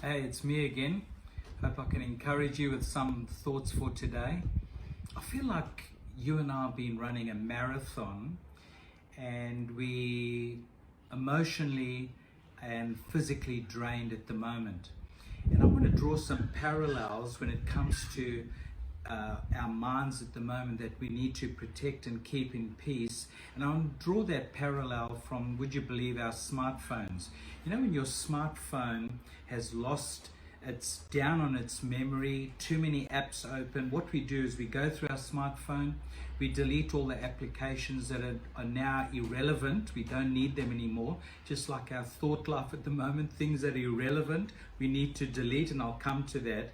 Hey, it's me again. Hope I can encourage you with some thoughts for today. I feel like you and I have been running a marathon and we emotionally and physically drained at the moment. And I want to draw some parallels when it comes to our minds at the moment that we need to protect and keep in peace. And I want to draw that parallel from, would you believe, our smartphones. You know, when your smartphone has lost, it's down on its memory, too many apps open, what we do is we go through our smartphone, we delete all the applications that are now irrelevant. We don't need them anymore. Just like our thought life at the moment, things that are irrelevant, we need to delete, and I'll come to that.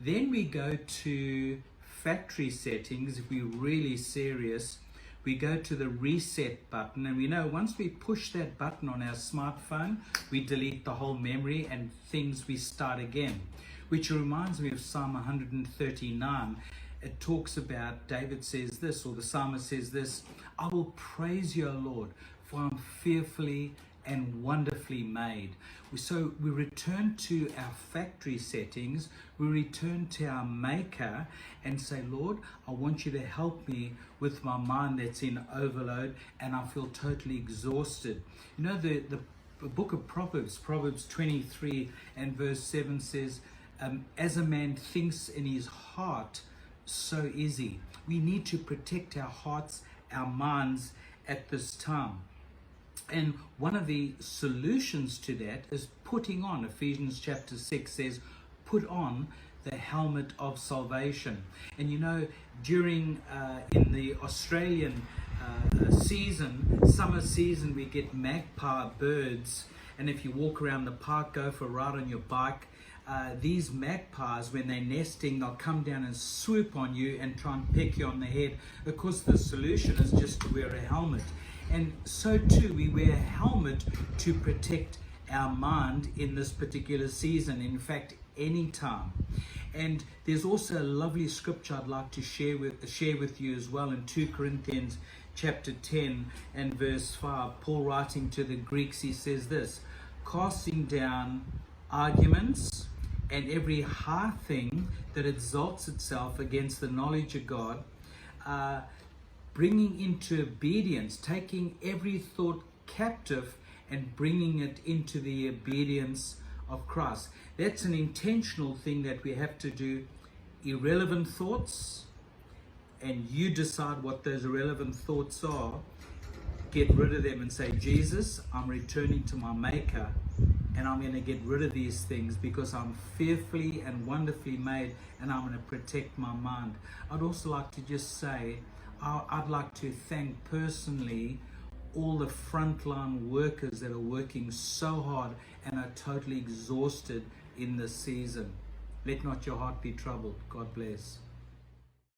Then we go to factory settings. If we're really serious, we go to the reset button, and we know once we push that button on our smartphone, we delete the whole memory and things we start again. Which reminds me of Psalm 139. It talks about, David says this, or the psalmist says this: I will praise you, O Lord, for I'm fearfully and wonderfully made. So we return to our factory settings, we return to our maker and say, Lord, I want you to help me with my mind that's in overload and I feel totally exhausted. You know, the book of Proverbs 23 and verse 7 says, as a man thinks in his heart, so is he. We need to protect our hearts, our minds at this time. And one of the solutions to that is putting on. Ephesians chapter 6 says, put on the helmet of salvation. And you know, during in the Australian summer season, we get magpie birds. And if you walk around the park, go for a ride on your bike, these magpies, when they're nesting, they'll come down and swoop on you and try and peck you on the head. Of course, the solution is just to wear a helmet. And so too, we wear a helmet to protect our mind in this particular season. In fact, any time. And there's also a lovely scripture I'd like to share with you as well in 2 Corinthians chapter 10 and verse 5. Paul, writing to the Greeks, he says this: casting down arguments and every high thing that exalts itself against the knowledge of God, bringing into obedience, taking every thought captive and bringing it into the obedience of Christ. That's an intentional thing that we have to do. Irrelevant thoughts, and you decide what those irrelevant thoughts are. Get rid of them and say, Jesus, I'm returning to my maker and I'm going to get rid of these things because I'm fearfully and wonderfully made, and I'm going to protect my mind. I'd also like to just say, I'd like to thank personally all the frontline workers that are working so hard and are totally exhausted in this season. Let not your heart be troubled. God bless.